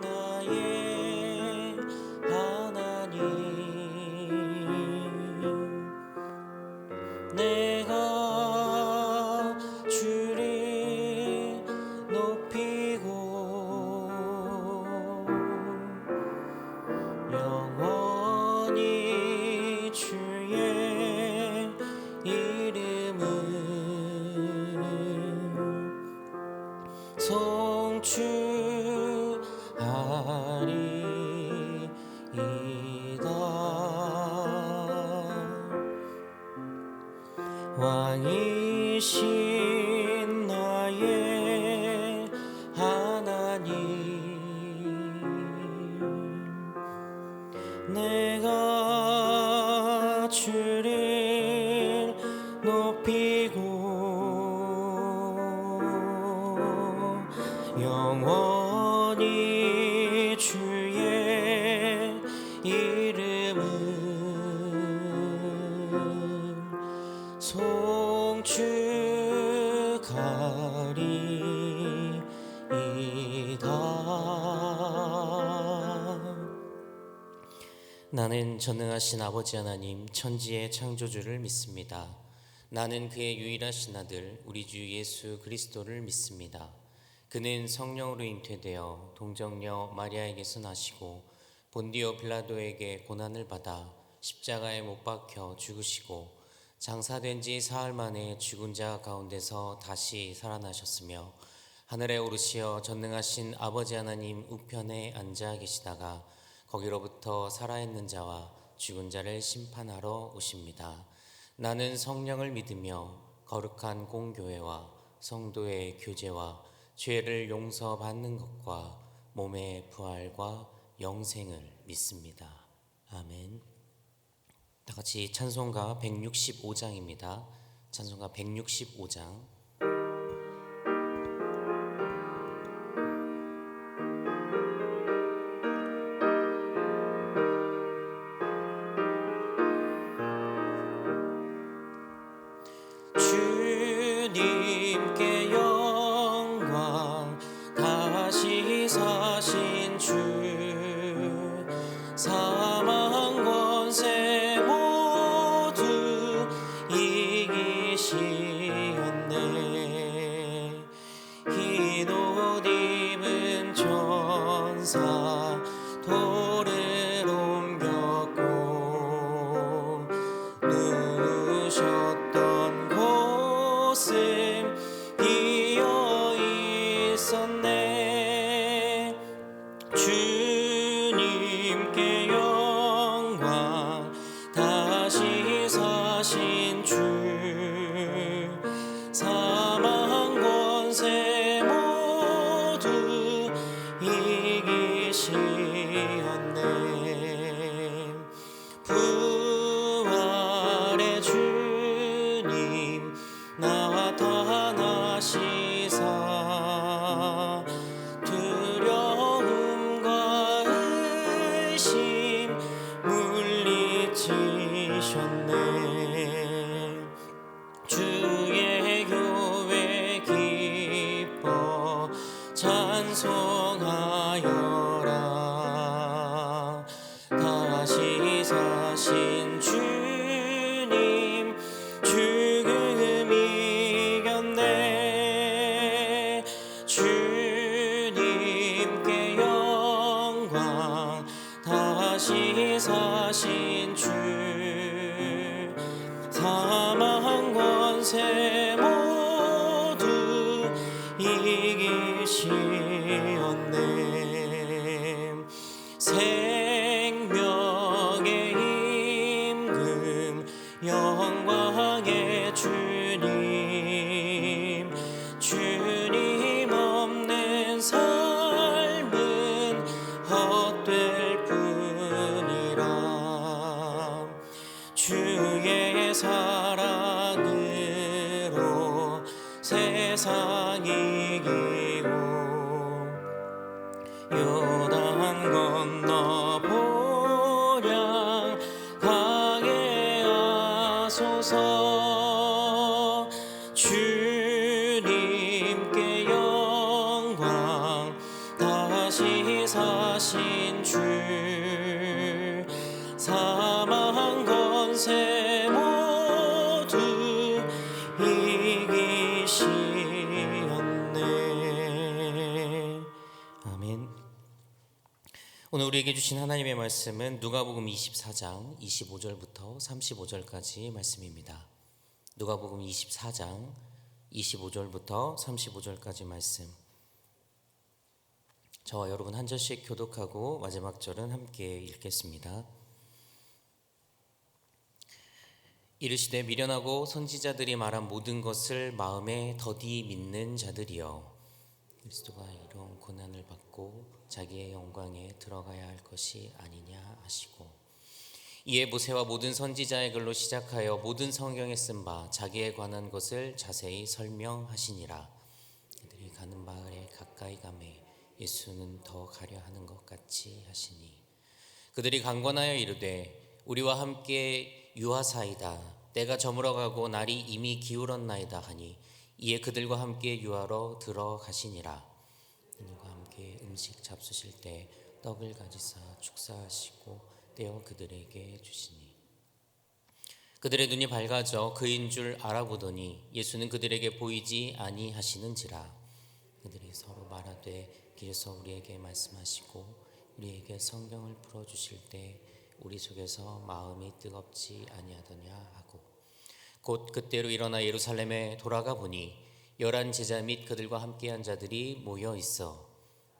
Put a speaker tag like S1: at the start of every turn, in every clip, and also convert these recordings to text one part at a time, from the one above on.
S1: 나의 하나님, 내가 주를 높이고 영원히 주의 이름을 송축하리이다. 왕이신 나의 하나님, 내가 주를 높이고 영원히 주의 이름을 송축하리이다. 나는 전능하신 아버지 하나님, 천지의 창조주를 믿습니다. 나는 그의 유일하신 아들 우리 주 예수 그리스도를 믿습니다. 그는 성령으로 잉태되어 동정녀 마리아에게서 나시고 본디오 빌라도에게 고난을 받아 십자가에 못 박혀 죽으시고 장사된 지 사흘 만에 죽은 자 가운데서 다시 살아나셨으며 하늘에 오르시어 전능하신 아버지 하나님 우편에 앉아 계시다가 거기로부터 살아있는 자와 죽은 자를 심판하러 오십니다. 나는 성령을 믿으며 거룩한 공교회와 성도의 교제와 죄를 용서받는 것과 몸의 부활과 영생을 믿습니다. 아멘. 다 같이 찬송가 165장입니다. 찬송가 165장. 주님께 영광, 다시 사신 주, 사망 권세 모두 이기시었네. 흰 옷 입은 천사 돌을 옮겼고 누우셨던 곳은 비어 있었네. 주님께 영광, 다시 사신 주, 사망 권세 모두 이기시었네. 부활의 주님 나타나시사 두려움과 의심 물리치셨네. 주의 교회 기뻐 찬송하여라. 다시 사신 주님 죽음 이겼네. 주님께 영광, 다시 사신 주, 사망 권세 모두 이기시었네. 생명의 임금, 영광의 주님, 주님 없는 삶은 헛될 뿐이라. 주의 사랑으로 세상 이기고 요단 건너 보량 강에 하소서. 주님께 영광, 하신 주 사망 권세 모두 이기시었네. 아멘. 오늘 우리에게 주신 하나님의 말씀은 누가복음 24장 25절부터 35절까지 말씀입니다. 누가복음 24장 25절부터 35절까지 말씀. 저와 여러분 한 절씩 교독하고 마지막 절은 함께 읽겠습니다. 이르시되 미련하고 선지자들이 말한 모든 것을 마음에 더디 믿는 자들이여, 그리스도가 이런 고난을 받고 자기의 영광에 들어가야 할 것이 아니냐 하시고, 이에 모세와 모든 선지자의 글로 시작하여 모든 성경에 쓴 바 자기에 관한 것을 자세히 설명하시니라. 그들이 가는 마을에 가까이 가매 예수는 더 가려 하는 것 같이 하시니, 그들이 강권하여 이르되 우리와 함께 유하사이다. 때가 저물어가고 날이 이미 기울었나이다 하니, 이에 그들과 함께 유하러 들어가시니라. 그들과 함께 음식 잡수실 때 떡을 가지사 축사하시고 떼어 그들에게 주시니, 그들의 눈이 밝아져 그인 줄 알아보더니 예수는 그들에게 보이지 아니하시는지라. 그들이 서로 말하되 길에서 우리에게 말씀하시고 우리에게 성경을 풀어주실 때 우리 속에서 마음이 뜨겁지 아니하더냐 하고, 곧 그때로 일어나 예루살렘에 돌아가 보니 11 제자 및 그들과 함께한 자들이 모여 있어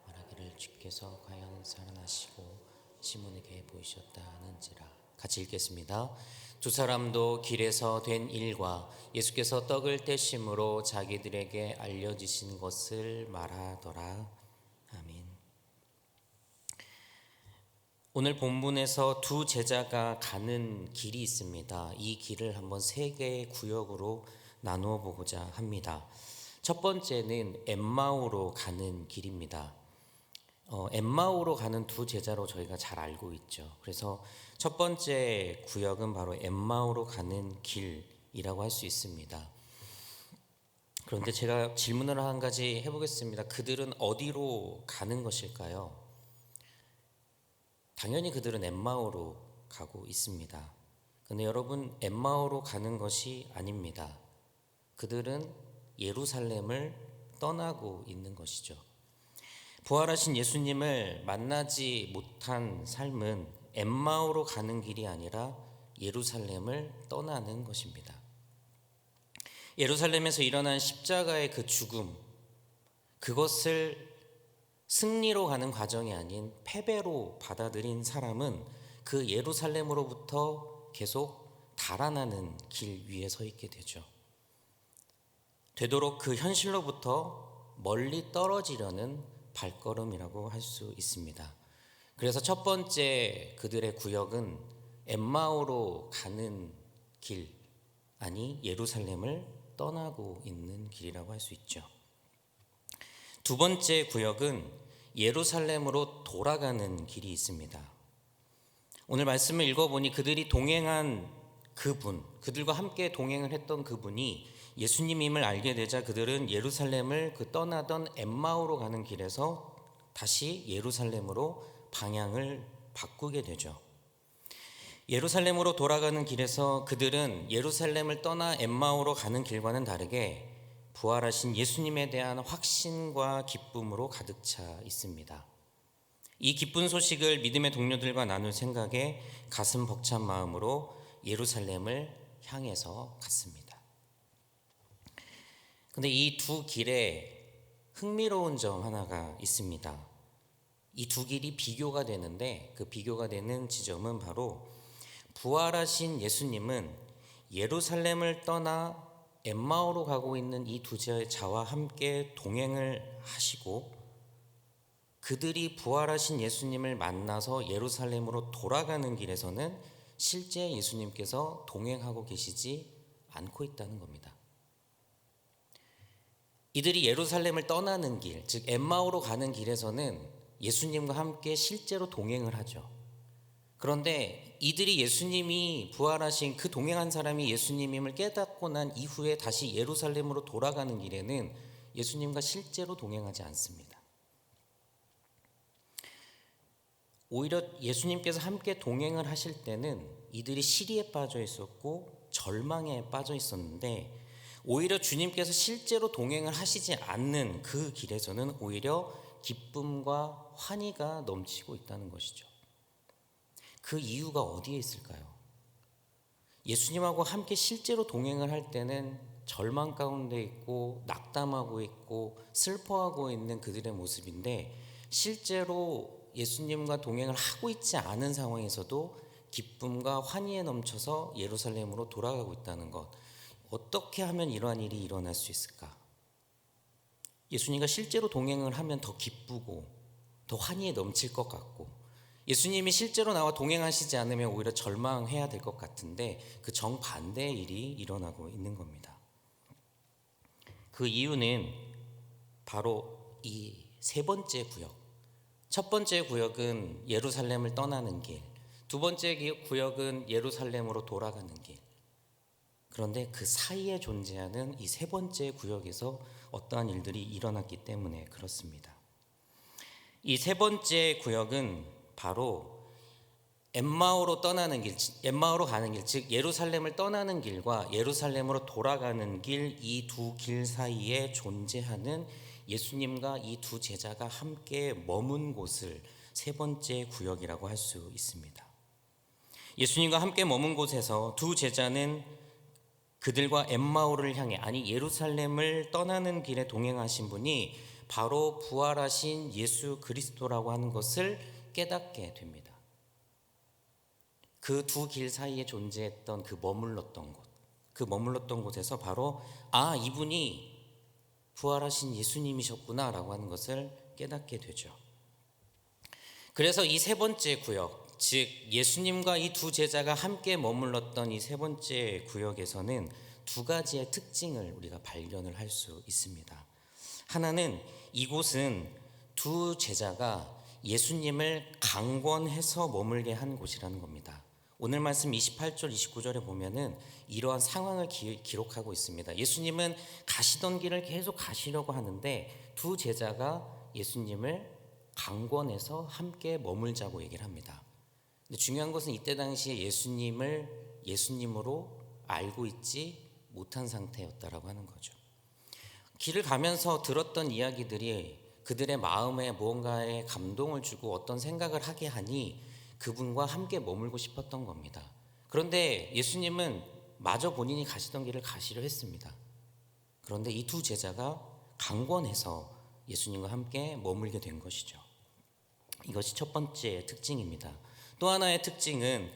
S1: 말하기를 주께서 과연 살아나시고 시몬에게 보이셨다 하는지라. 같이 읽겠습니다. 두 사람도 길에서 된 일과 예수께서 떡을 떼심으로 자기들에게 알려주신 것을 말하더라. 아멘. 오늘 본문에서 두 제자가 가는 길이 있습니다. 이 길을 한번 세 개의 구역으로 나누어 보고자 합니다. 첫 번째는 엠마오로 가는 길입니다. 엠마오로 가는 두 제자로 저희가 잘 알고 있죠. 그래서 첫 번째 구역은 바로 엠마오로 가는 길이라고 할 수 있습니다. 그런데 제가 질문을 한 가지 해보겠습니다. 그들은 어디로 가는 것일까요? 당연히 그들은 엠마오로 가고 있습니다. 그런데 여러분, 엠마오로 가는 것이 아닙니다. 그들은 예루살렘을 떠나고 있는 것이죠. 부활하신 예수님을 만나지 못한 삶은 엠마오로 가는 길이 아니라 예루살렘을 떠나는 것입니다. 예루살렘에서 일어난 십자가의 그 죽음, 그것을 승리로 가는 과정이 아닌 패배로 받아들인 사람은 그 예루살렘으로부터 계속 달아나는 길 위에 서 있게 되죠. 되도록 그 현실로부터 멀리 떨어지려는 발걸음이라고 할 수 있습니다. 그래서 첫 번째 그들의 구역은 엠마오로 가는 길, 아니 예루살렘을 떠나고 있는 길이라고 할 수 있죠. 두 번째 구역은 예루살렘으로 돌아가는 길이 있습니다. 오늘 말씀을 읽어보니 그들이 동행한 그분, 그들과 함께 동행을 했던 그분이 예수님임을 알게 되자 그들은 예루살렘을 그 떠나던 엠마오로 가는 길에서 다시 예루살렘으로 방향을 바꾸게 되죠. 예루살렘으로 돌아가는 길에서 그들은 예루살렘을 떠나 엠마오로 가는 길과는 다르게 부활하신 예수님에 대한 확신과 기쁨으로 가득 차 있습니다. 이 기쁜 소식을 믿음의 동료들과 나눌 생각에 가슴 벅찬 마음으로 예루살렘을 향해서 갔습니다. 근데 이 두 길에 흥미로운 점 하나가 있습니다. 이 두 길이 비교가 되는데 그 비교가 되는 지점은 바로 부활하신 예수님은 예루살렘을 떠나 엠마오로 가고 있는 이 두 제자와 함께 동행을 하시고 그들이 부활하신 예수님을 만나서 예루살렘으로 돌아가는 길에서는 실제 예수님께서 동행하고 계시지 않고 있다는 겁니다. 이들이 예루살렘을 떠나는 길, 즉 엠마오로 가는 길에서는 예수님과 함께 실제로 동행을 하죠. 그런데 이들이 예수님이 부활하신 그 동행한 사람이 예수님임을 깨닫고 난 이후에 다시 예루살렘으로 돌아가는 길에는 예수님과 실제로 동행하지 않습니다. 오히려 예수님께서 함께 동행을 하실 때는 이들이 시리에 빠져 있었고 절망에 빠져 있었는데, 오히려 주님께서 실제로 동행을 하시지 않는 그 길에서는 오히려 기쁨과 환희가 넘치고 있다는 것이죠. 그 이유가 어디에 있을까요? 예수님하고 함께 실제로 동행을 할 때는 절망 가운데 있고 낙담하고 있고 슬퍼하고 있는 그들의 모습인데, 실제로 예수님과 동행을 하고 있지 않은 상황에서도 기쁨과 환희에 넘쳐서 예루살렘으로 돌아가고 있다는 것, 어떻게 하면 이러한 일이 일어날 수 있을까? 예수님과 실제로 동행을 하면 더 기쁘고 더 환희에 넘칠 것 같고, 예수님이 실제로 나와 동행하시지 않으면 오히려 절망해야 될 것 같은데 그 정반대의 일이 일어나고 있는 겁니다. 그 이유는 바로 이 세 번째 구역. 첫 번째 구역은 예루살렘을 떠나는 길, 두 번째 구역은 예루살렘으로 돌아가는 길. 그런데 그 사이에 존재하는 이 세 번째 구역에서 어떠한 일들이 일어났기 때문에 그렇습니다. 이 세 번째 구역은 바로 엠마오로 떠나는 길, 엠마오로 가는 길, 즉 예루살렘을 떠나는 길과 예루살렘으로 돌아가는 길, 이 두 길 사이에 존재하는 예수님과 이 두 제자가 함께 머문 곳을 세 번째 구역이라고 할 수 있습니다. 예수님과 함께 머문 곳에서 두 제자는 그들과 엠마오를 향해, 아니 예루살렘을 떠나는 길에 동행하신 분이 바로 부활하신 예수 그리스도라고 하는 것을 깨닫게 됩니다. 그 두 길 사이에 존재했던 그 머물렀던 곳에서 바로 이분이 부활하신 예수님이셨구나 라고 하는 것을 깨닫게 되죠. 그래서 이 세 번째 구역, 즉 예수님과 이 두 제자가 함께 머물렀던 이 세 번째 구역에서는 두 가지의 특징을 우리가 발견을 할 수 있습니다. 하나는 이곳은 두 제자가 예수님을 강권해서 머물게 한 곳이라는 겁니다. 오늘 말씀 28절 29절에 보면은 이러한 상황을 기록하고 있습니다. 예수님은 가시던 길을 계속 가시려고 하는데 두 제자가 예수님을 강권해서 함께 머물자고 얘기를 합니다. 근데 중요한 것은 이때 당시에 예수님을 예수님으로 알고 있지 못한 상태였다라고 하는 거죠. 길을 가면서 들었던 이야기들이 그들의 마음에 무언가의 감동을 주고 어떤 생각을 하게 하니 그분과 함께 머물고 싶었던 겁니다. 그런데 예수님은 마저 본인이 가시던 길을 가시려 했습니다. 그런데 이 두 제자가 강권해서 예수님과 함께 머물게 된 것이죠. 이것이 첫 번째 특징입니다. 또 하나의 특징은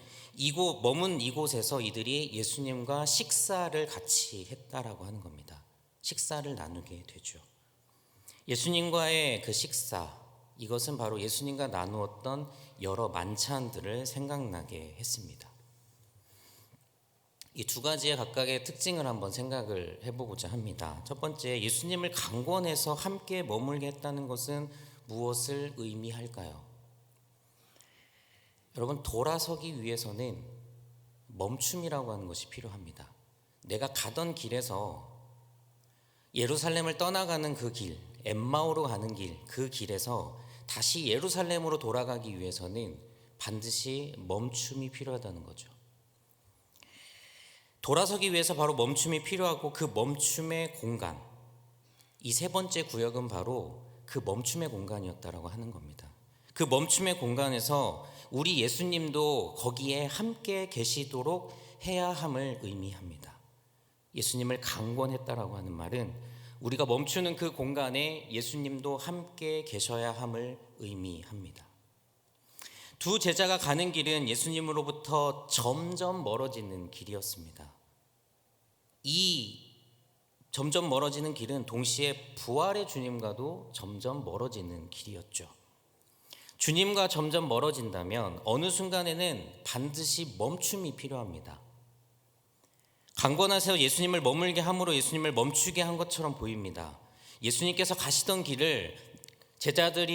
S1: 머문 이곳에서 이들이 예수님과 식사를 같이 했다라고 하는 겁니다. 식사를 나누게 되죠. 예수님과의 그 식사, 이것은 바로 예수님과 나누었던 여러 만찬들을 생각나게 했습니다. 이 두 가지의 각각의 특징을 한번 생각을 해보고자 합니다. 첫 번째, 예수님을 강권해서 함께 머물게 했다는 것은 무엇을 의미할까요? 여러분, 돌아서기 위해서는 멈춤이라고 하는 것이 필요합니다. 내가 가던 길에서 예루살렘을 떠나가는 그 길, 엠마오로 가는 길, 그 길에서 다시 예루살렘으로 돌아가기 위해서는 반드시 멈춤이 필요하다는 거죠. 돌아서기 위해서 바로 멈춤이 필요하고 그 멈춤의 공간, 이 세 번째 구역은 바로 그 멈춤의 공간이었다라고 하는 겁니다. 그 멈춤의 공간에서 우리 예수님도 거기에 함께 계시도록 해야 함을 의미합니다. 예수님을 강권했다라고 하는 말은 우리가 멈추는 그 공간에 예수님도 함께 계셔야 함을 의미합니다. 두 제자가 가는 길은 예수님으로부터 점점 멀어지는 길이었습니다. 이 점점 멀어지는 길은 동시에 부활의 주님과도 점점 멀어지는 길이었죠. 주님과 점점 멀어진다면 어느 순간에는 반드시 멈춤이 필요합니다. 강권하셔서 예수님을 머물게 함으로 예수님을 멈추게 한 것처럼 보입니다. 예수님께서 가시던 길을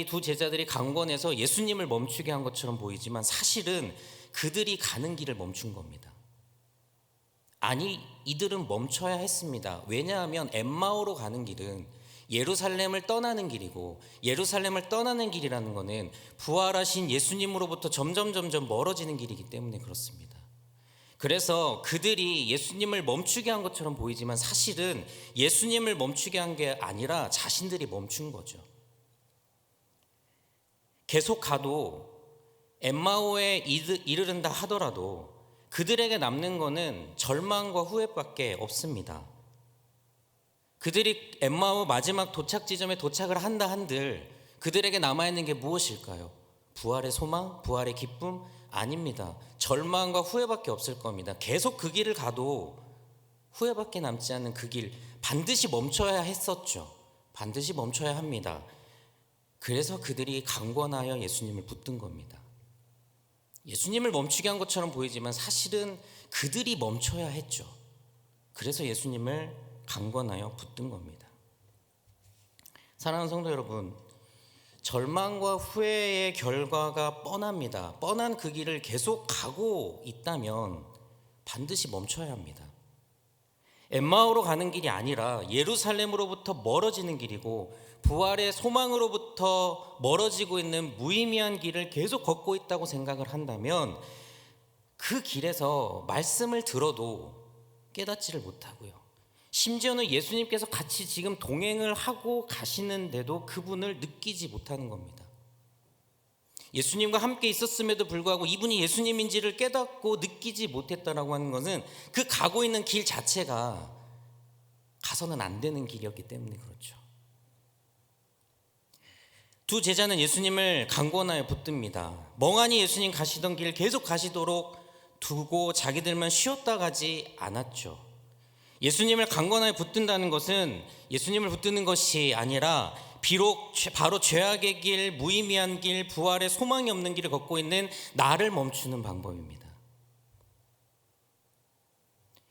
S1: 두 제자들이 강권해서 예수님을 멈추게 한 것처럼 보이지만 사실은 그들이 가는 길을 멈춘 겁니다. 아니, 이들은 멈춰야 했습니다. 왜냐하면 엠마오로 가는 길은 예루살렘을 떠나는 길이고, 예루살렘을 떠나는 길이라는 것은 부활하신 예수님으로부터 점점 멀어지는 길이기 때문에 그렇습니다. 그래서 그들이 예수님을 멈추게 한 것처럼 보이지만 사실은 예수님을 멈추게 한 게 아니라 자신들이 멈춘 거죠. 계속 가도 엠마오에 이르른다 하더라도 그들에게 남는 것은 절망과 후회밖에 없습니다. 그들이 엠마오 마지막 도착 지점에 도착을 한다 한들 그들에게 남아있는 게 무엇일까요? 부활의 소망, 부활의 기쁨? 아닙니다. 절망과 후회밖에 없을 겁니다. 계속 그 길을 가도 후회밖에 남지 않는 그 길, 반드시 멈춰야 했었죠. 반드시 멈춰야 합니다. 그래서 그들이 강권하여 예수님을 붙든 겁니다. 예수님을 멈추게 한 것처럼 보이지만 사실은 그들이 멈춰야 했죠. 그래서 예수님을 강권하여 붙든 겁니다. 사랑하는 성도 여러분, 절망과 후회의 결과가 뻔합니다. 뻔한 그 길을 계속 가고 있다면 반드시 멈춰야 합니다. 엠마오로 가는 길이 아니라 예루살렘으로부터 멀어지는 길이고 부활의 소망으로부터 멀어지고 있는 무의미한 길을 계속 걷고 있다고 생각을 한다면 그 길에서 말씀을 들어도 깨닫지를 못하고요. 심지어는 예수님께서 같이 지금 동행을 하고 가시는데도 그분을 느끼지 못하는 겁니다. 예수님과 함께 있었음에도 불구하고 이분이 예수님인지를 깨닫고 느끼지 못했다라고 하는 것은 그 가고 있는 길 자체가 가서는 안 되는 길이었기 때문에 그렇죠. 두 제자는 예수님을 강권하여 붙듭니다. 멍하니 예수님 가시던 길 계속 가시도록 두고 자기들만 쉬었다 가지 않았죠. 예수님을 강권하여 붙든다는 것은 예수님을 붙드는 것이 아니라 비록 바로 죄악의 길, 무의미한 길, 부활의 소망이 없는 길을 걷고 있는 나를 멈추는 방법입니다.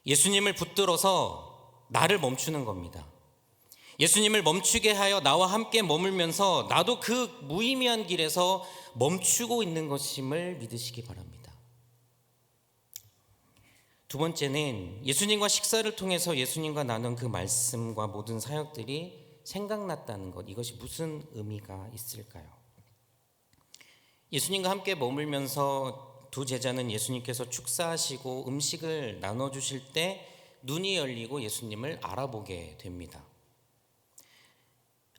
S1: 예수님을 붙들어서 나를 멈추는 겁니다. 예수님을 멈추게 하여 나와 함께 머물면서 나도 그 무의미한 길에서 멈추고 있는 것임을 믿으시기 바랍니다. 두 번째는 예수님과 식사를 통해서 예수님과 나눈 그 말씀과 모든 사역들이 생각났다는 것, 이것이 무슨 의미가 있을까요? 예수님과 함께 머물면서 두 제자는 예수님께서 축사하시고 음식을 나눠주실 때 눈이 열리고 예수님을 알아보게 됩니다.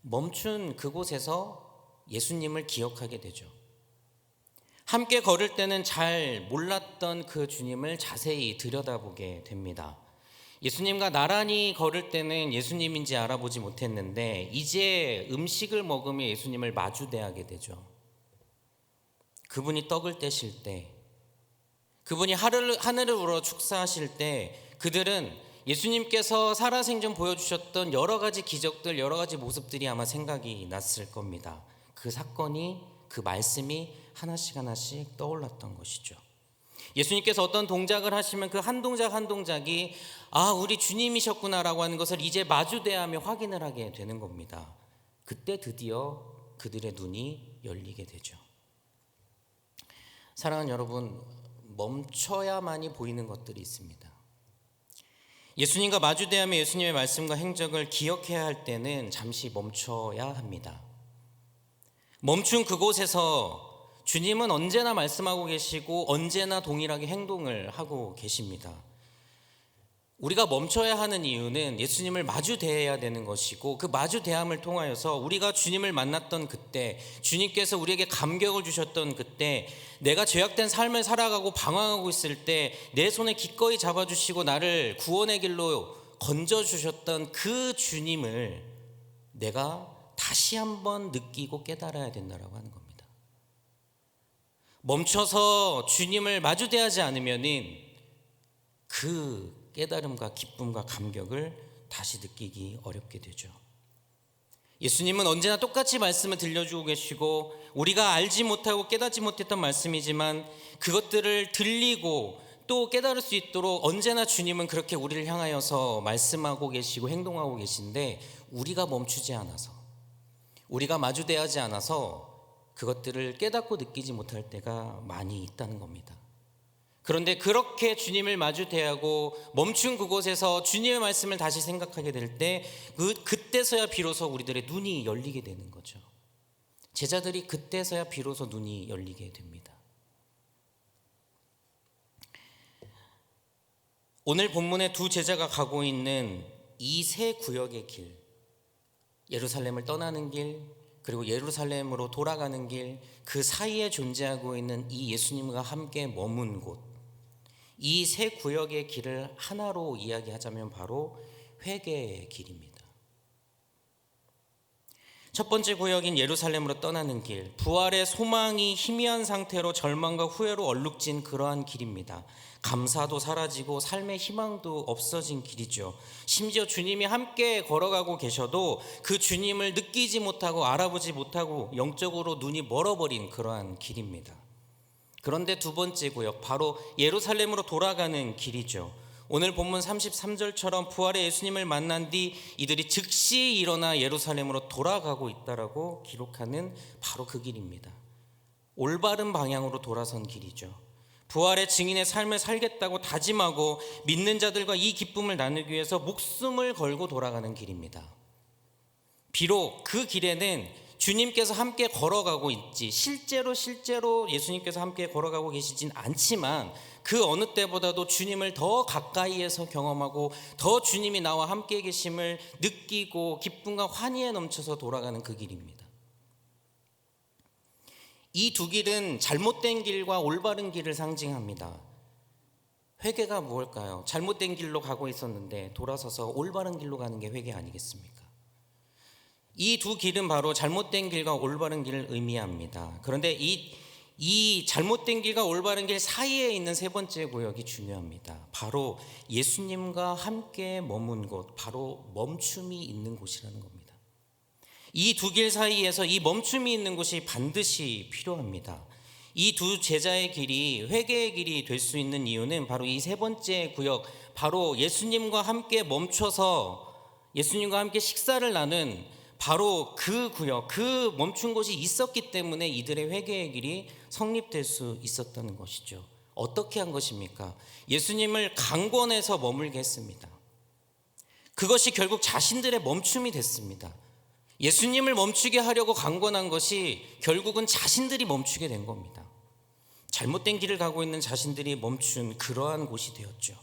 S1: 멈춘 그곳에서 예수님을 기억하게 되죠. 함께 걸을 때는 잘 몰랐던 그 주님을 자세히 들여다보게 됩니다. 예수님과 나란히 걸을 때는 예수님인지 알아보지 못했는데 이제 음식을 먹으며 예수님을 마주대하게 되죠. 그분이 떡을 떼실 때, 그분이 하늘을 우러 축사하실 때 그들은 예수님께서 살아생전 보여주셨던 여러 가지 기적들, 여러 가지 모습들이 아마 생각이 났을 겁니다. 그 사건이, 그 말씀이 하나씩 떠올랐던 것이죠. 예수님께서 어떤 동작을 하시면 그 한 동작 한 동작이 우리 주님이셨구나라고 하는 것을 이제 마주대하며 확인을 하게 되는 겁니다. 그때 드디어 그들의 눈이 열리게 되죠. 사랑하는 여러분, 멈춰야만이 보이는 것들이 있습니다. 예수님과 마주대하며 예수님의 말씀과 행적을 기억해야 할 때는 잠시 멈춰야 합니다. 멈춘 그곳에서 주님은 언제나 말씀하고 계시고 언제나 동일하게 행동을 하고 계십니다. 우리가 멈춰야 하는 이유는 예수님을 마주대해야 되는 것이고 그 마주대함을 통하여서 우리가 주님을 만났던 그때, 주님께서 우리에게 감격을 주셨던 그때, 내가 죄악된 삶을 살아가고 방황하고 있을 때 내 손에 기꺼이 잡아주시고 나를 구원의 길로 건져주셨던 그 주님을 내가 다시 한번 느끼고 깨달아야 된다고 하는 겁니다. 멈춰서 주님을 마주대하지 않으면은 그 깨달음과 기쁨과 감격을 다시 느끼기 어렵게 되죠. 예수님은 언제나 똑같이 말씀을 들려주고 계시고 우리가 알지 못하고 깨닫지 못했던 말씀이지만 그것들을 들리고 또 깨달을 수 있도록 언제나 주님은 그렇게 우리를 향하여서 말씀하고 계시고 행동하고 계신데 우리가 멈추지 않아서, 우리가 마주대하지 않아서 그것들을 깨닫고 느끼지 못할 때가 많이 있다는 겁니다. 그런데 그렇게 주님을 마주 대하고 멈춘 그곳에서 주님의 말씀을 다시 생각하게 될 때 그때서야 비로소 우리들의 눈이 열리게 되는 거죠. 제자들이 그때서야 비로소 눈이 열리게 됩니다. 오늘 본문의 두 제자가 가고 있는 이 세 구역의 길, 예루살렘을 떠나는 길, 그리고 예루살렘으로 돌아가는 길, 그 사이에 존재하고 있는 이 예수님과 함께 머문 곳, 이 세 구역의 길을 하나로 이야기하자면 바로 회개의 길입니다. 첫 번째 구역인 예루살렘으로 떠나는 길, 부활의 소망이 희미한 상태로 절망과 후회로 얼룩진 그러한 길입니다. 감사도 사라지고 삶의 희망도 없어진 길이죠. 심지어 주님이 함께 걸어가고 계셔도 그 주님을 느끼지 못하고 알아보지 못하고 영적으로 눈이 멀어버린 그러한 길입니다. 그런데 두 번째 구역, 바로 예루살렘으로 돌아가는 길이죠. 오늘 본문 33절처럼 부활의 예수님을 만난 뒤 이들이 즉시 일어나 예루살렘으로 돌아가고 있다라고 기록하는 바로 그 길입니다. 올바른 방향으로 돌아선 길이죠. 부활의 증인의 삶을 살겠다고 다짐하고 믿는 자들과 이 기쁨을 나누기 위해서 목숨을 걸고 돌아가는 길입니다. 비록 그 길에는 주님께서 함께 걸어가고 있지, 실제로 예수님께서 함께 걸어가고 계시진 않지만 그 어느 때보다도 주님을 더 가까이에서 경험하고 더 주님이 나와 함께 계심을 느끼고 기쁨과 환희에 넘쳐서 돌아가는 그 길입니다. 이 두 길은 잘못된 길과 올바른 길을 상징합니다. 회개가 무엇일까요? 잘못된 길로 가고 있었는데 돌아서서 올바른 길로 가는 게 회개 아니겠습니까? 이 두 길은 바로 잘못된 길과 올바른 길을 의미합니다. 그런데 이 잘못된 길과 올바른 길 사이에 있는 세 번째 구역이 중요합니다. 바로 예수님과 함께 머문 곳, 바로 멈춤이 있는 곳이라는 겁니다. 이 두 길 사이에서 이 멈춤이 있는 곳이 반드시 필요합니다. 이 두 제자의 길이 회개의 길이 될 수 있는 이유는 바로 이 세 번째 구역, 바로 예수님과 함께 멈춰서 예수님과 함께 식사를 나눈 바로 그 구역, 그 멈춘 곳이 있었기 때문에 이들의 회개의 길이 성립될 수 있었다는 것이죠. 어떻게 한 것입니까? 예수님을 강권해서 머물게 했습니다. 그것이 결국 자신들의 멈춤이 됐습니다. 예수님을 멈추게 하려고 강권한 것이 결국은 자신들이 멈추게 된 겁니다. 잘못된 길을 가고 있는 자신들이 멈춘 그러한 곳이 되었죠.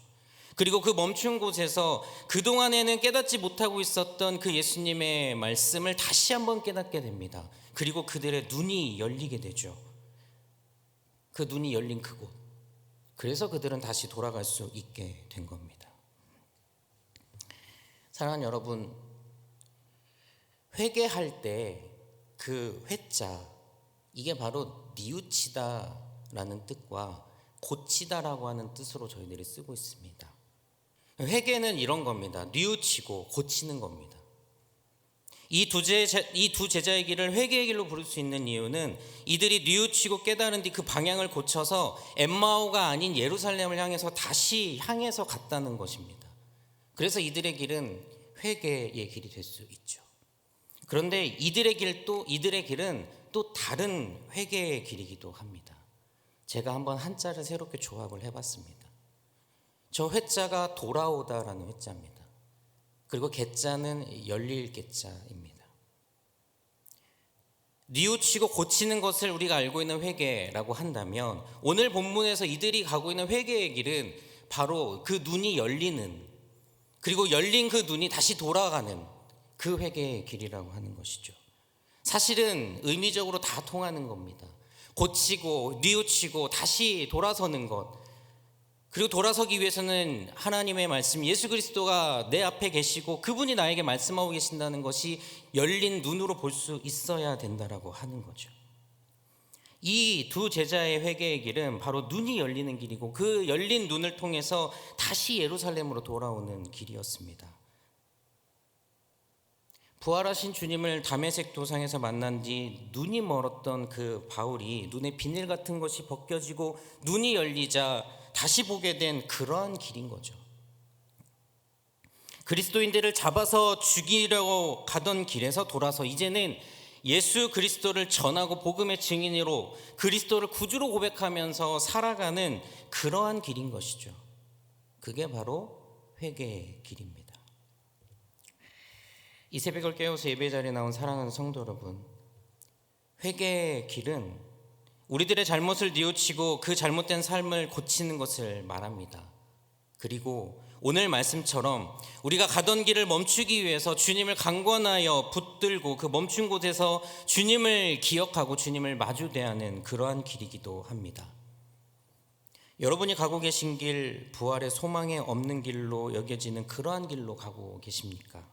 S1: 그리고 그 멈춘 곳에서 그동안에는 깨닫지 못하고 있었던 그 예수님의 말씀을 다시 한번 깨닫게 됩니다. 그리고 그들의 눈이 열리게 되죠. 그 눈이 열린 그곳. 그래서 그들은 다시 돌아갈 수 있게 된 겁니다. 사랑하는 여러분, 회개할 때 그 회자, 이게 바로 뉘우치다라는 뜻과 고치다라고 하는 뜻으로 저희들이 쓰고 있습니다. 회개는 이런 겁니다. 뉘우치고 고치는 겁니다. 이 두 제자의 길을 회개의 길로 부를 수 있는 이유는 이들이 뉘우치고 깨달은 뒤 그 방향을 고쳐서 엠마오가 아닌 예루살렘을 향해서 다시 향해서 갔다는 것입니다. 그래서 이들의 길은 회개의 길이 될 수 있죠. 그런데 이들의 길은 또 다른 회개의 길이기도 합니다. 제가 한번 한자를 새롭게 조합을 해봤습니다. 저 회자가 돌아오다라는 회자입니다. 그리고 개자는 열릴 개자입니다. 뉘우치고 고치는 것을 우리가 알고 있는 회개라고 한다면 오늘 본문에서 이들이 가고 있는 회개의 길은 바로 그 눈이 열리는, 그리고 열린 그 눈이 다시 돌아가는 그 회개의 길이라고 하는 것이죠. 사실은 의미적으로 다 통하는 겁니다. 고치고 뉘우치고 다시 돌아서는 것, 그리고 돌아서기 위해서는 하나님의 말씀, 예수 그리스도가 내 앞에 계시고 그분이 나에게 말씀하고 계신다는 것이 열린 눈으로 볼 수 있어야 된다라고 하는 거죠. 이 두 제자의 회개의 길은 바로 눈이 열리는 길이고 그 열린 눈을 통해서 다시 예루살렘으로 돌아오는 길이었습니다. 부활하신 주님을 다메섹 도상에서 만난 뒤 눈이 멀었던 그 바울이 눈에 비늘 같은 것이 벗겨지고 눈이 열리자 다시 보게 된 그러한 길인 거죠. 그리스도인들을 잡아서 죽이려고 가던 길에서 돌아서 이제는 예수 그리스도를 전하고 복음의 증인으로 그리스도를 구주로 고백하면서 살아가는 그러한 길인 것이죠. 그게 바로 회개의 길입니다. 이 새벽을 깨워서 예배 자리에 나온 사랑하는 성도 여러분, 회개의 길은 우리들의 잘못을 뉘우치고 그 잘못된 삶을 고치는 것을 말합니다. 그리고 오늘 말씀처럼 우리가 가던 길을 멈추기 위해서 주님을 강권하여 붙들고 그 멈춘 곳에서 주님을 기억하고 주님을 마주 대하는 그러한 길이기도 합니다. 여러분이 가고 계신 길, 부활의 소망에 없는 길로 여겨지는 그러한 길로 가고 계십니까?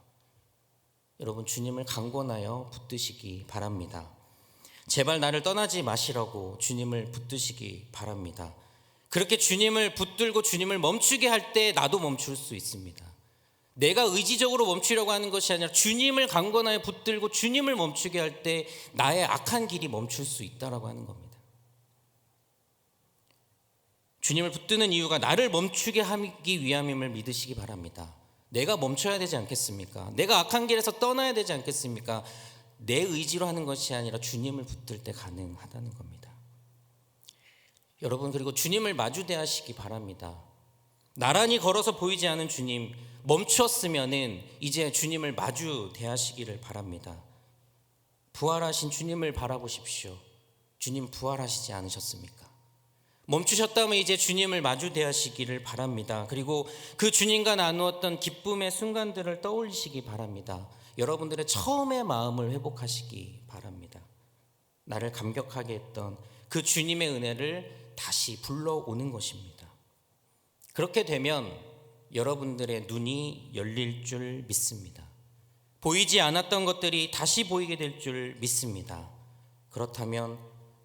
S1: 여러분, 주님을 강권하여 붙드시기 바랍니다. 제발 나를 떠나지 마시라고 주님을 붙드시기 바랍니다. 그렇게 주님을 붙들고 주님을 멈추게 할 때 나도 멈출 수 있습니다. 내가 의지적으로 멈추려고 하는 것이 아니라 주님을 강권하여 붙들고 주님을 멈추게 할 때 나의 악한 길이 멈출 수 있다라고 하는 겁니다. 주님을 붙드는 이유가 나를 멈추게 하기 위함임을 믿으시기 바랍니다. 내가 멈춰야 되지 않겠습니까? 내가 악한 길에서 떠나야 되지 않겠습니까? 내 의지로 하는 것이 아니라 주님을 붙들 때 가능하다는 겁니다. 여러분, 그리고 주님을 마주 대하시기 바랍니다. 나란히 걸어서 보이지 않은 주님, 멈췄으면은 이제 주님을 마주 대하시기를 바랍니다. 부활하신 주님을 바라보십시오. 주님 부활하시지 않으셨습니까? 멈추셨다면 이제 주님을 마주 대하시기를 바랍니다. 그리고 그 주님과 나누었던 기쁨의 순간들을 떠올리시기 바랍니다. 여러분들의 처음의 마음을 회복하시기 바랍니다. 나를 감격하게 했던 그 주님의 은혜를 다시 불러오는 것입니다. 그렇게 되면 여러분들의 눈이 열릴 줄 믿습니다. 보이지 않았던 것들이 다시 보이게 될 줄 믿습니다. 그렇다면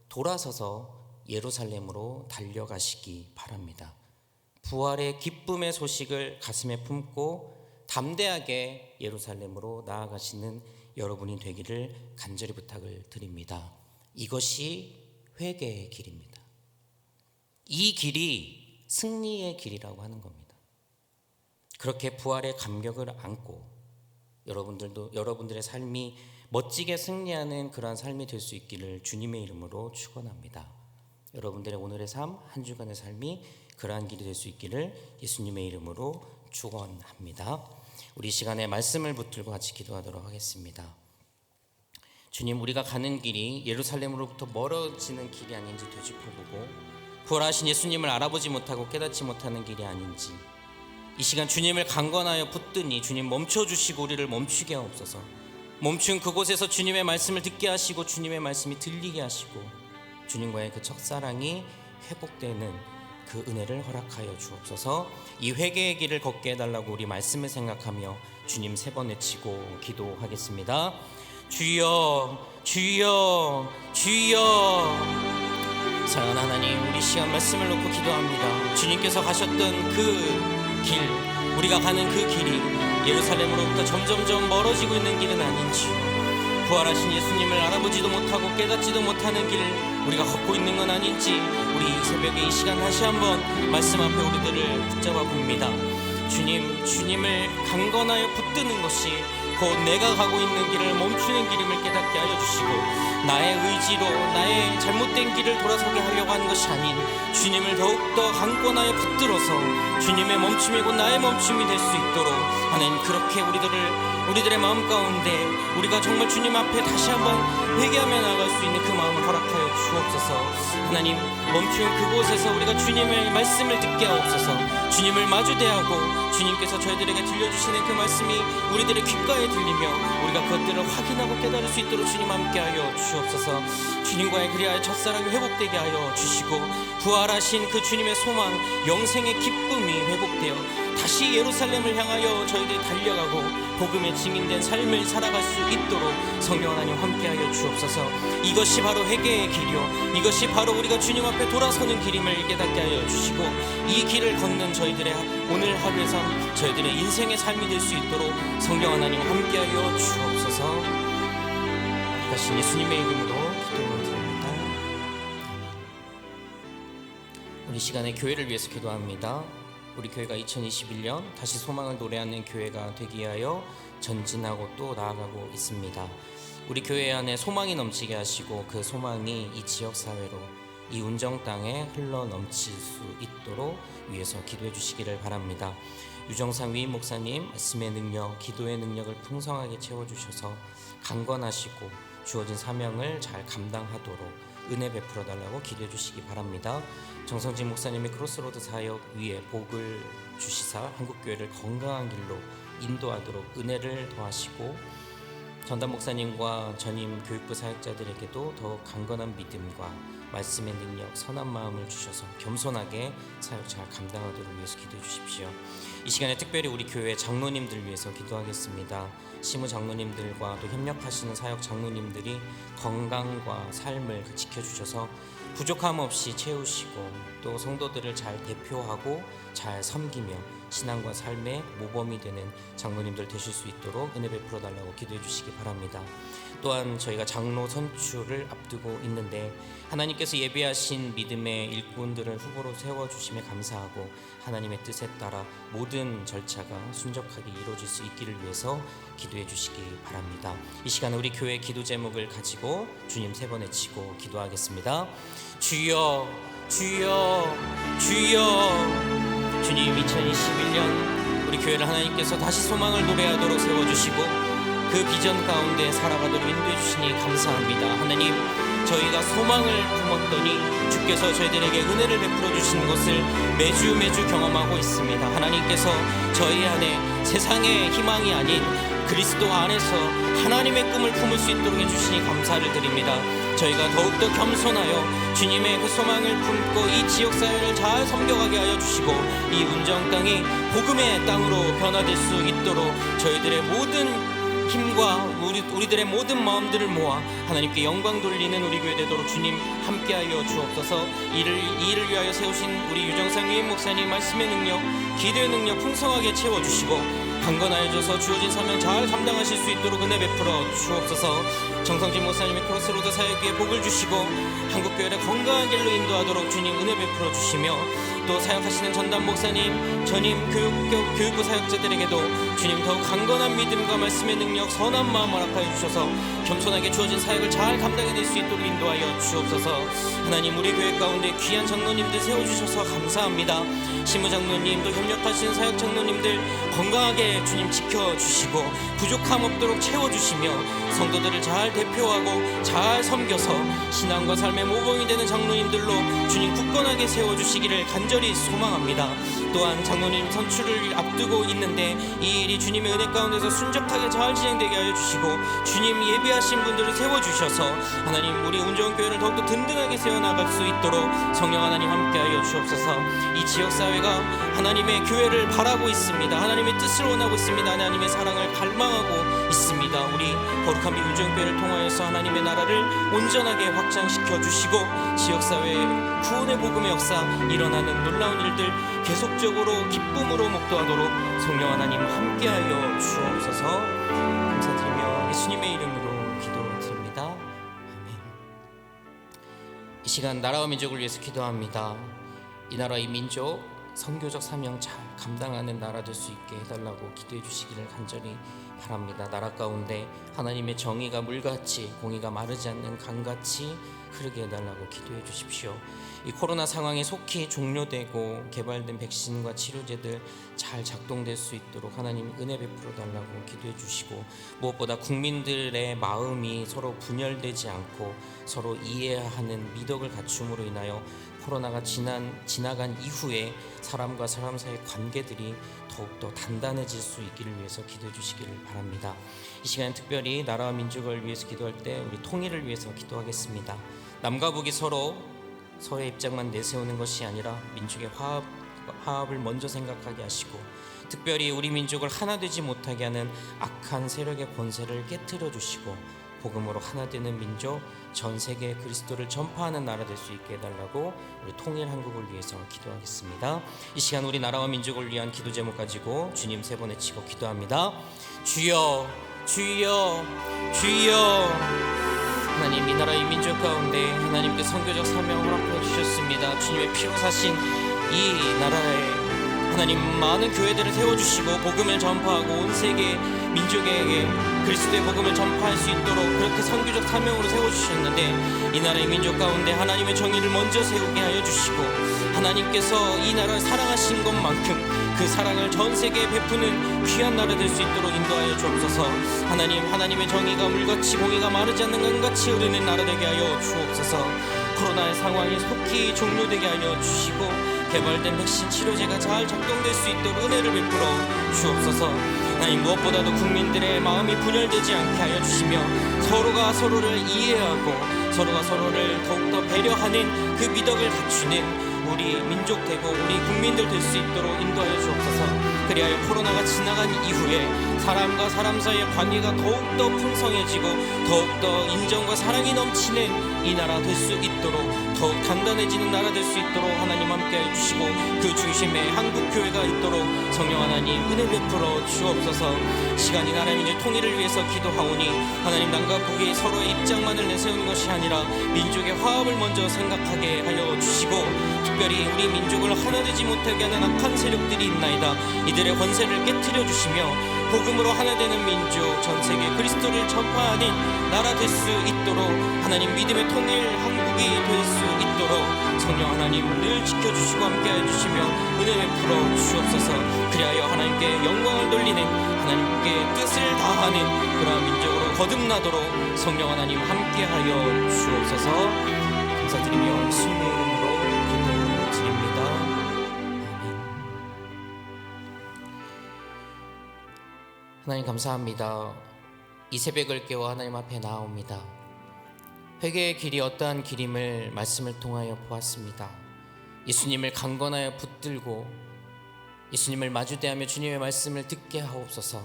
S1: 돌아서서 예루살렘으로 달려가시기 바랍니다. 부활의 기쁨의 소식을 가슴에 품고 담대하게 예루살렘으로 나아가시는 여러분이 되기를 간절히 부탁을 드립니다. 이것이 회개의 길입니다. 이 길이 승리의 길이라고 하는 겁니다. 그렇게 부활의 감격을 안고 여러분들의 삶이 멋지게 승리하는 그러한 삶이 될 수 있기를 주님의 이름으로 축원합니다. 여러분들의 오늘의 삶, 한 주간의 삶이 그러한 길이 될 수 있기를 예수님의 이름으로 축원합니다. 우리 시간에 말씀을 붙들고 같이 기도하도록 하겠습니다. 주님, 우리가 가는 길이 예루살렘으로부터 멀어지는 길이 아닌지 되짚어보고 부활하신 예수님을 알아보지 못하고 깨닫지 못하는 길이 아닌지 이 시간 주님을 강권하여 붙드니 주님 멈춰주시고 우리를 멈추게 하옵소서. 멈춘 그곳에서 주님의 말씀을 듣게 하시고 주님의 말씀이 들리게 하시고 주님과의 그 첫사랑이 회복되는 그 은혜를 허락하여 주옵소서. 이 회개의 길을 걷게 해달라고 우리 말씀을 생각하며 주님 3번 외치고 기도하겠습니다. 주여 주여 주여. 사랑하는 하나님, 우리 시간 말씀을 놓고 기도합니다. 주님께서 가셨던 그 길, 우리가 가는 그 길이 예루살렘으로부터 점점점 멀어지고 있는 길은 아닌지, 부활하신 예수님을 알아보지도 못하고 깨닫지도 못하는 길을 우리가 걷고 있는 건 아닌지, 우리 이 새벽에 이 시간 다시 한번 말씀 앞에 우리들을 붙잡아 봅니다. 주님을 강건하여 붙드는 것이 곧 내가 가고 있는 길을 멈추는 길임을 깨닫게 하여 주시고, 나의 의지로 나의 잘못된 길을 돌아서게 하려고 하는 것이 아닌 주님을 더욱더 강권하여 붙들어서 주님의 멈춤이고 나의 멈춤이 될 수 있도록 하나님, 그렇게 우리들의 마음 가운데 우리가 정말 주님 앞에 다시 한번 회개하며 나아갈 수 있는 그 마음을 허락하여 주옵소서. 하나님, 멈춘 그곳에서 우리가 주님의 말씀을 듣게 하옵소서. 주님을 마주 대하고 주님께서 저희들에게 들려주시는 그 말씀이 우리들의 귓가에 들리며 우리가 그것들을 확인하고 깨달을 수 있도록 주님 함께하여 주옵소서. 주님과의 그리하여 첫사랑이 회복되게 하여 주시고 부활하신 그 주님의 소망, 영생의 기쁨이 회복되어 다시 예루살렘을 향하여 저희들이 달려가고 복음의 증인된 삶을 살아갈 수 있도록 성령 하나님 함께하여 주옵소서. 이것이 바로 회개의 길이요, 이것이 바로 우리가 주님 앞에 돌아서는 길임을 깨닫게 하여 주시고, 이 길을 걷는 저희들의 오늘 하루의 삶, 저희들의 인생의 삶이 될 수 있도록 성령 하나님 함께하여 주옵소서. 다시 예수님의 이름으로 기도드립니다. 우리 시간에 교회를 위해서 기도합니다. 우리 교회가 2021년 다시 소망을 노래하는 교회가 되기 위하여 전진하고 또 나아가고 있습니다. 우리 교회 안에 소망이 넘치게 하시고 그 소망이 이 지역 사회로, 이 운정 땅에 흘러 넘칠 수 있도록 위해서 기도해 주시기를 바랍니다. 유정상 위임 목사님 말씀의 능력, 기도의 능력을 풍성하게 채워주셔서 강건하시고 주어진 사명을 잘 감당하도록 은혜 베풀어 달라고 기도해 주시기 바랍니다. 정성진 목사님의 크로스로드 사역 위에 복을 주시사 한국교회를 건강한 길로 인도하도록 은혜를 더하시고, 전담 목사님과 전임 교육부 사역자들에게도 더욱 강건한 믿음과 말씀의 능력, 선한 마음을 주셔서 겸손하게 사역 잘 감당하도록 위해서 기도해 주십시오. 이 시간에 특별히 우리 교회 장로님들 위해서 기도하겠습니다. 시무 장로님들과 또 협력하시는 사역 장로님들이 건강과 삶을 지켜주셔서 부족함 없이 채우시고 또 성도들을 잘 대표하고 잘 섬기며 신앙과 삶의 모범이 되는 장로님들 되실 수 있도록 은혜 베풀어 달라고 기도해 주시기 바랍니다. 또한 저희가 장로 선출을 앞두고 있는데 하나님께서 예비하신 믿음의 일꾼들을 후보로 세워주심에 감사하고 하나님의 뜻에 따라 모든 절차가 순적하게 이루어질 수 있기를 위해서 기도해 주시기 바랍니다. 이 시간에 우리 교회 기도 제목을 가지고 주님 3번 외치고 기도하겠습니다. 주여 주여 주여. 주님, 2021년 우리 교회를 하나님께서 다시 소망을 노래하도록 세워주시고 그 비전 가운데 살아가도록 인도해 주시니 감사합니다. 하나님, 저희가 소망을 품었더니 주께서 저희들에게 은혜를 베풀어 주시는 것을 매주 경험하고 있습니다. 하나님께서 저희 안에 세상의 희망이 아닌 그리스도 안에서 하나님의 꿈을 품을 수 있도록 해주시니 감사를 드립니다. 저희가 더욱더 겸손하여 주님의 그 소망을 품고 이 지역사회를 잘 섬겨가게 하여 주시고 이 운정 땅이 복음의 땅으로 변화될 수 있도록 저희들의 모든 힘과 우리들의 모든 마음들을 모아 하나님께 영광 돌리는 우리 교회 되도록 주님 함께하여 주옵소서. 이 일을 위하여 세우신 우리 유정상 위임 목사님 말씀의 능력, 기도의 능력 풍성하게 채워주시고 강건하여져서 주어진 사명 잘 감당하실 수 있도록 은혜 베풀어 주옵소서. 정성진 목사님의 크로스로드 사역 위에 복을 주시고 한국교회를 건강한 길로 인도하도록 주님 은혜 베풀어 주시며 또 사역하시는 전담 목사님, 전임 교육부 사역자들에게도 주님 더욱 강건한 믿음과 말씀의 능력, 선한 마음을 허락하여 주셔서 겸손하게 주어진 사역을 잘 감당해낼 수 있도록 인도하여 주옵소서. 하나님, 우리 교회 가운데 귀한 장로님들 세워주셔서 감사합니다. 시무장로님, 또 협력하시는 사역 장로님들 건강하게 주님 지켜주시고 부족함 없도록 채워주시며 성도들을 잘 대표하고 잘 섬겨서 신앙과 삶의 모범이 되는 장로님들로 주님 굳건하게 세워주시기를 간절히 소망합니다. 또한 장로님 선출을 앞두고 있는데 이 일이 주님의 은혜 가운데서 순적하게 잘 진행되게 하여 주시고 주님 예비하신 분들을 세워주셔서 하나님, 우리 운정교회를 더욱더 든든하게 세워나갈 수 있도록 성령 하나님 함께하여 주옵소서. 이 지역사회가 하나님의 교회를 바라고 있습니다. 하나님의 뜻을 원하고 있습니다. 하나님의 사랑을 갈망하고 있습니다. 우리 거룩한 미 운정교회를 통하여서 하나님의 나라를 온전하게 확장시켜 주시고 지역사회의 구원의 복음의 역사 일어나는 놀라운 일들 계속적으로 기쁨으로 목도하도록 성령 하나님 함께하여 주옵소서. 감사드리며 예수님의 이름으로 기도드립니다. 아멘. 이 시간 나라와 민족을 위해서 기도합니다. 이 나라 이 민족 선교적 사명 잘 감당하는 나라 될 수 있게 해달라고 기도해 주시기를 간절히 바랍니다. 나라 가운데 하나님의 정의가 물같이, 공의가 마르지 않는 강같이 흐르게 해달라고 기도해 주십시오. 이 코로나 상황이 속히 종료되고 개발된 백신과 치료제들 잘 작동될 수 있도록 하나님 은혜 베풀어 달라고 기도해 주시고, 무엇보다 국민들의 마음이 서로 분열되지 않고 서로 이해하는 미덕을 갖춤으로 인하여 코로나가 지나간 이후에 사람과 사람 사이의 관계들이 더욱더 단단해질 수 있기를 위해서 기도해 주시기를 바랍니다. 이 시간 특별히 나라와 민족을 위해서 기도할 때 우리 통일을 위해서 기도하겠습니다. 남과 북이 서로의 입장만 내세우는 것이 아니라 민족의 화합을 먼저 생각하게 하시고 특별히 우리 민족을 하나 되지 못하게 하는 악한 세력의 권세를 깨트려 주시고 복음으로 하나 되는 민족, 전 세계에 그리스도를 전파하는 나라 될 수 있게 해달라고 우리 통일 한국을 위해서 기도하겠습니다. 이 시간 우리 나라와 민족을 위한 기도 제목 가지고 주님 3번 외치고 기도합니다. 주여 주여 주여. 하나님, 이 나라 이 민족 가운데 하나님께 선교적 사명을 허락해 주셨습니다. 주님의 피로 사신 이 나라에 하나님 많은 교회들을 세워주시고 복음을 전파하고 온 세계 민족에게 그리스도의 복음을 전파할 수 있도록 그렇게 선교적 사명으로 세워주셨는데, 이 나라의 민족 가운데 하나님의 정의를 먼저 세우게 하여 주시고, 하나님께서 이 나라를 사랑하신 것만큼 그 사랑을 전 세계에 베푸는 귀한 나라 될 수 있도록 인도하여 주옵소서. 하나님의 정의가 물같이 공의가 마르지 않는 강같이 흐르는 나라 되게 하여 주옵소서. 코로나의 상황이 속히 종료되게 하여 주시고, 개발된 백신 치료제가 잘 작동될 수 있도록 은혜를 베풀어 주옵소서. 하나님, 무엇보다도 국민들의 마음이 분열되지 않게 하여 주시며, 서로가 서로를 이해하고 서로가 서로를 더욱더 배려하는 그 미덕을 갖추는 우리 민족 되고 우리 국민들 될 수 있도록 인도하여 주옵소서. 그리하여 코로나가 지나간 이후에 사람과 사람 사이의 관계가 더욱더 풍성해지고 더욱더 인정과 사랑이 넘치는 이 나라 될 수 있도록, 더욱 단단해지는 나라 될 수 있도록 하나님 함께해 주시고, 그 중심에 한국교회가 있도록 성령 하나님 은혜 베풀어 주옵소서. 시간이 나라 민족 통일을 위해서 기도하오니, 하나님 남과 북이 서로의 입장만을 내세우는 것이 아니라 민족의 화합을 먼저 생각하게 하여 주시고, 특별히 우리 민족을 하나 되지 못하게 하는 악한 세력들이 있나이다. 이들의 권세를 깨트려 주시며 복음으로 하나 되는 민족, 전 세계 그리스도를 전파하는 나라 될 수 있도록, 하나님 믿음의 통일 한국이 될 수 있도록 성령 하나님 늘 지켜주시고 함께해 주시며 은혜 베풀어 주옵소서. 그리하여 하나님께 영광을 돌리는, 하나님께 뜻을 다하는 그러한 민족으로 거듭나도록 성령 하나님 함께하여 주옵소서. 감사드리며 예수님의 이름으로 기도드립니다. 하나님 감사합니다. 이 새벽을 깨워 하나님 앞에 나아옵니다. 회개의 길이 어떠한 길임을 말씀을 통하여 보았습니다. 예수님을 강건하여 붙들고 예수님을 마주대하며 주님의 말씀을 듣게 하옵소서.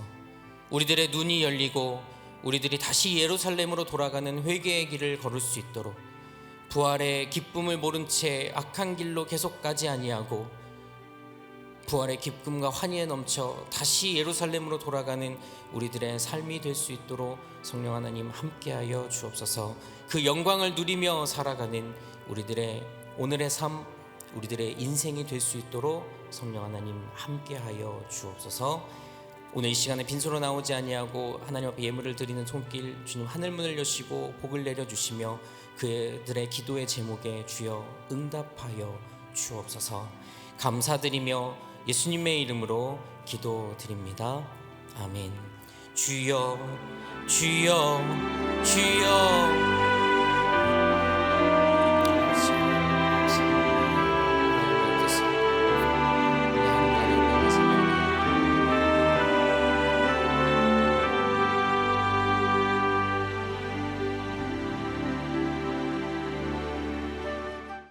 S1: 우리들의 눈이 열리고 우리들이 다시 예루살렘으로 돌아가는 회개의 길을 걸을 수 있도록, 부활의 기쁨을 모른 채 악한 길로 계속 가지 아니하고 부활의 기쁨과 환희에 넘쳐 다시 예루살렘으로 돌아가는 우리들의 삶이 될 수 있도록 성령 하나님 함께하여 주옵소서. 그 영광을 누리며 살아가는 우리들의 오늘의 삶, 우리들의 인생이 될 수 있도록 성령 하나님 함께하여 주옵소서. 오늘 이 시간에 빈소로 나오지 아니하고 하나님 앞에 예물을 드리는 손길, 주님 하늘문을 여시고 복을 내려주시며 그들의 기도의 제목에 주여 응답하여 주옵소서. 감사드리며 예수님의 이름으로 기도드립니다. 아멘. 주여 주여 주여